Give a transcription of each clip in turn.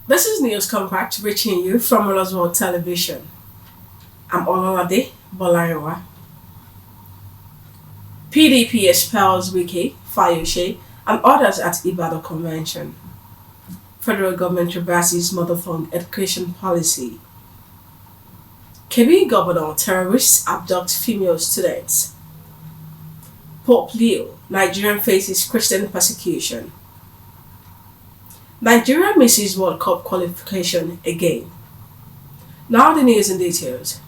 This is News Compact reaching you from Roswell Television. I'm Olawade Bolarewa. PDP expels Wike, Fayose, and others at Ibadan Convention. Federal government reverses mother tongue education policy. Kebbi governor terrorists abduct female students. Pope Leo, Nigerian faces Christian persecution. Nigeria misses World Cup qualification again. Now the news in details.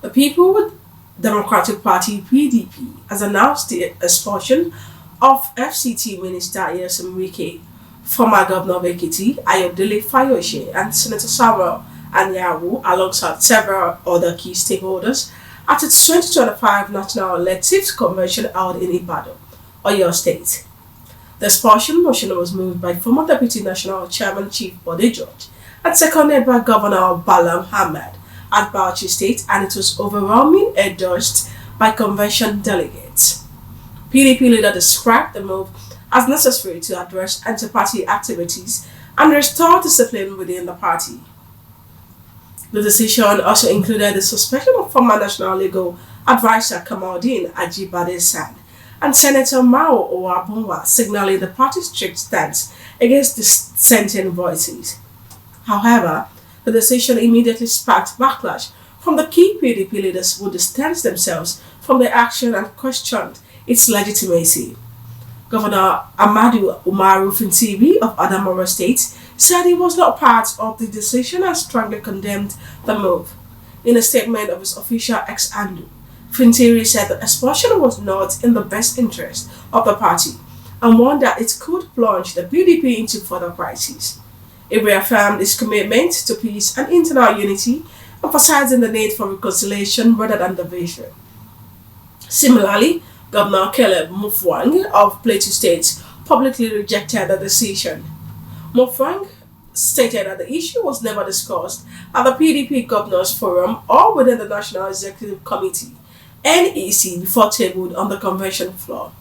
The People Democratic Party (PDP) has announced the expulsion of FCT Minister Nyesom Wike, former Governor of Ekiti Ayodele Fayose, and Senator Samuel Anyawu, alongside several other key stakeholders, at its 2025 National Elective Convention held in Ibadan, Oyo State. The expulsion motion was moved by former Deputy National Chairman Chief Bode George and seconded by Governor Balam Ahmed at Bauchi State, and it was overwhelmingly endorsed by convention delegates. PDP leader described the move as necessary to address anti-party activities and restore discipline within the party. The decision also included the suspension of former National Legal Advisor Kamaldeen Ajibade San and Senator Mao Owabunwa, signaling the party's strict stance against dissenting voices. However, the decision immediately sparked backlash from the key PDP leaders who distanced themselves from the action and questioned its legitimacy. Governor Amadu Umaru Fintiri of Adamawa State said he was not part of the decision and strongly condemned the move. In a statement of his official ex-handle, Fintiri said the expulsion was not in the best interest of the party and warned that it could plunge the PDP into further crisis. He reaffirmed its commitment to peace and internal unity, emphasizing the need for reconciliation rather than division. Similarly, Governor Caleb Mufwang of Plateau State publicly rejected the decision. Mufwang stated that the issue was never discussed at the PDP Governors Forum or within the National Executive Committee (NEC) before tabled on the convention floor.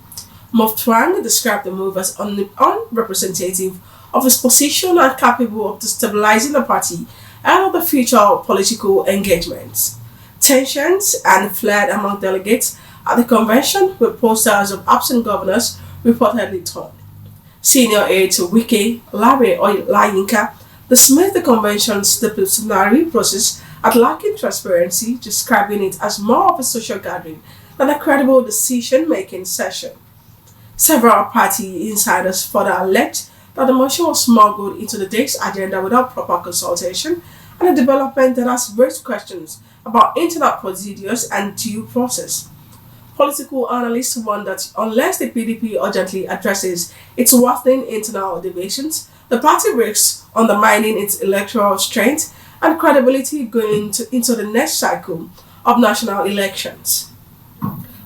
Mufwang described the move as unrepresentative of his position and capable of destabilizing the party and of the future political engagements. Tensions and flared among delegates at the convention, with posters of absent governors reportedly torn. Senior aide to Wike, Larry Olayinka, dismissed the convention's disciplinary process as lacking transparency, describing it as more of a social gathering than a credible decision-making session. Several party insiders further alleged that the motion was smuggled into the day's agenda without proper consultation, and a development that has raised questions about internal procedures and due process. Political analysts warn that unless the PDP urgently addresses its worsening internal divisions, the party risks undermining its electoral strength and credibility going into the next cycle of national elections.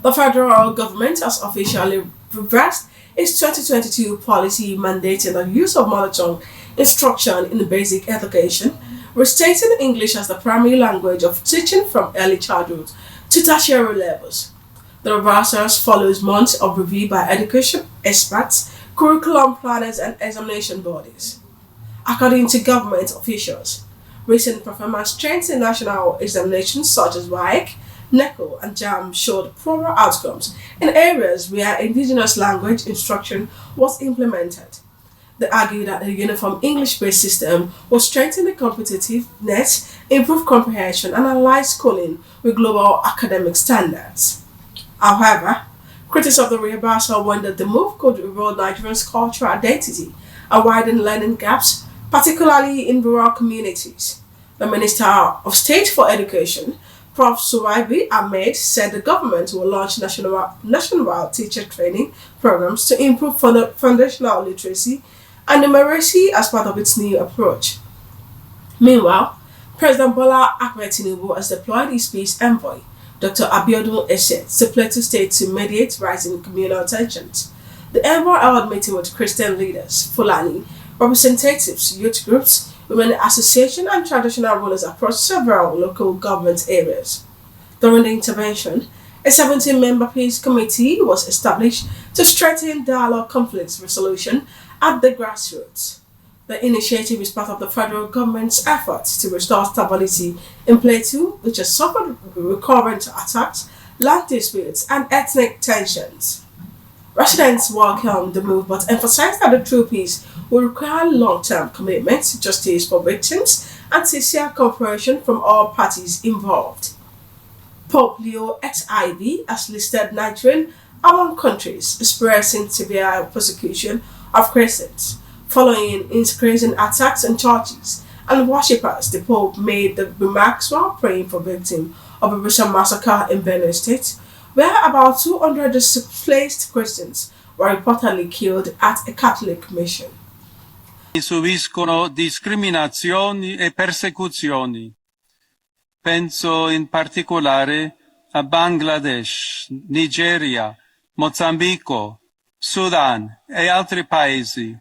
The federal government has officially reversed its 2022 policy mandating the use of mother tongue instruction in basic education, restating English as the primary language of teaching from early childhood to tertiary levels. The reversals follows months of review by education experts, curriculum planners, and examination bodies. According to government officials, recent performance trends in national examinations such as Wike, NECO, and JAM showed poorer outcomes in areas where indigenous language instruction was implemented. They argued that the uniform English-based system will strengthen the competitiveness, improve comprehension, and align schooling with global academic standards. However, critics of the reversal warned that the move could erode Nigerians' cultural identity and widen learning gaps, particularly in rural communities. The Minister of State for Education, Prof. Suwaibi Ahmed, said the government will launch nationwide teacher training programs to improve foundational literacy and numeracy as part of its new approach. Meanwhile, President Bola Ahmed Tinubu has deployed his peace envoy, Dr. Abiodun Ese, to Plateau State to mediate rising communal tensions. The envoy held meeting with Christian leaders, Fulani, representatives, youth groups, women associations, and traditional rulers across several local government areas. During the intervention, a 17-member peace committee was established to strengthen dialogue conflict resolution at the grassroots. The initiative is part of the federal government's efforts to restore stability in Plateau, which has suffered recurrent attacks, land disputes, and ethnic tensions. Residents welcomed the move but emphasized that the true peace will require long-term commitment, justice for victims, and sincere cooperation from all parties involved. Pope Leo XIV has listed Nigerian among countries experiencing severe persecution of Christians. Following increasing attacks on churches and worshippers, the Pope made the remarks while praying for victims of a recent massacre in Benue State, where about 200 displaced Christians were reportedly killed at a Catholic mission. Subiscono discriminazioni e persecuzioni. Penso in particolare a Bangladesh, Nigeria, Mozambico, Sudan e altri paesi,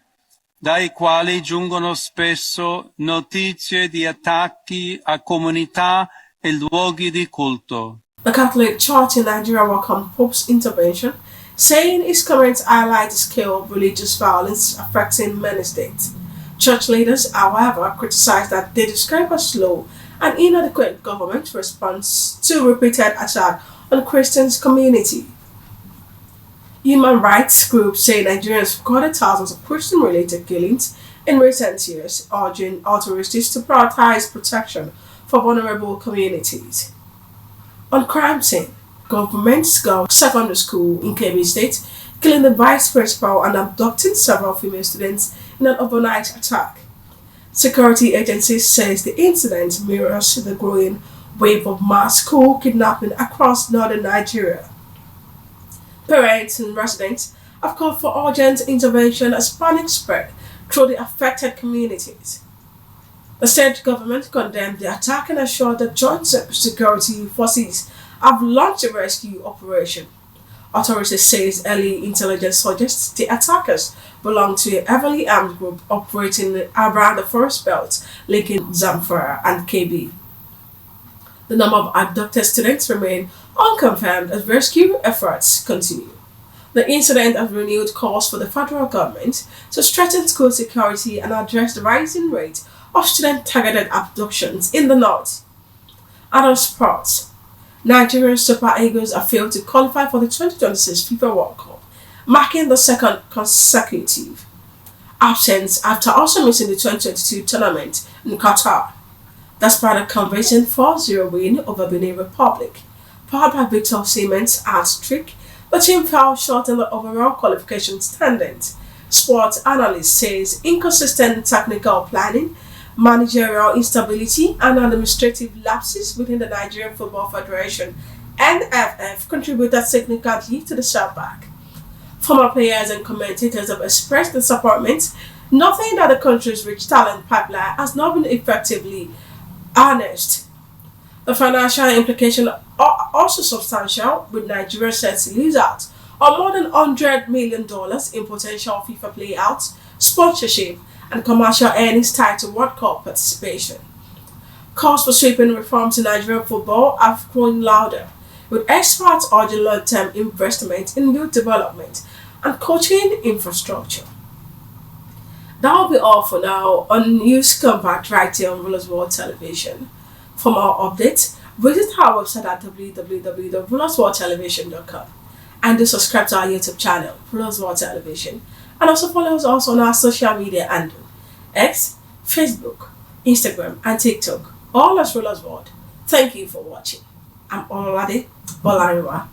dai quali giungono spesso notizie di attacchi a comunità e luoghi di culto. The Catholic Church in Nigeria welcomed Pope's intervention, saying his comments highlight the scale of religious violence affecting many states. Church leaders, however, criticized that they describe a slow and inadequate government response to repeated attack on Christians' community. Human rights groups say Nigerians recorded thousands of Christian-related killings in recent years, urging authorities to prioritize protection for vulnerable communities. On crime scene, government's girls' secondary school in Kebbi State, killing the vice principal and abducting several female students in an overnight attack. Security agencies says the incident mirrors the growing wave of mass school kidnapping across northern Nigeria. Parents and residents have called for urgent intervention as panic spread through the affected communities. The state government condemned the attack and assured that joint security forces have launched a rescue operation. Authorities say early intelligence suggests the attackers belong to a heavily armed group operating around the forest belt linking Zamfara and Kebbi. The number of abducted students remain unconfirmed as rescue efforts continue. The incident has renewed calls for the federal government to strengthen school security and address the rising rate of student-targeted abductions in the north. Other sports. Nigerian Super Eagles have failed to qualify for the 2026 FIFA World Cup, marking the second consecutive absence after also missing the 2022 tournament in Qatar. Despite a convincing 4-0 win over Benin Republic, powered by Victor Osimhen's hat-trick, the team fell short in the overall qualification standings. Sports analyst says inconsistent technical planning, managerial instability, and administrative lapses within the Nigerian Football Federation (NFF) contributed significantly to the setback. Former players and commentators have expressed disappointment, noting that the country's rich talent pipeline has not been effectively harnessed. The financial implications are also substantial, with Nigeria set to lose out on more than $100 million in potential FIFA playouts, sponsorship, and commercial earnings tied to World Cup participation. Calls for sweeping reforms in Nigerian football have grown louder, with experts urging long-term investment in youth development and coaching infrastructure. That will be all for now on News Compact right here on Rulers World Television. For more updates, visit our website at www.rulersworldtelevision.com and do subscribe to our YouTube channel, Rulers World Television, and also follow us also on our social media handle, X, Facebook, Instagram, and TikTok, all as Rulers World. Thank you for watching. I'm Ololade Bolariwa.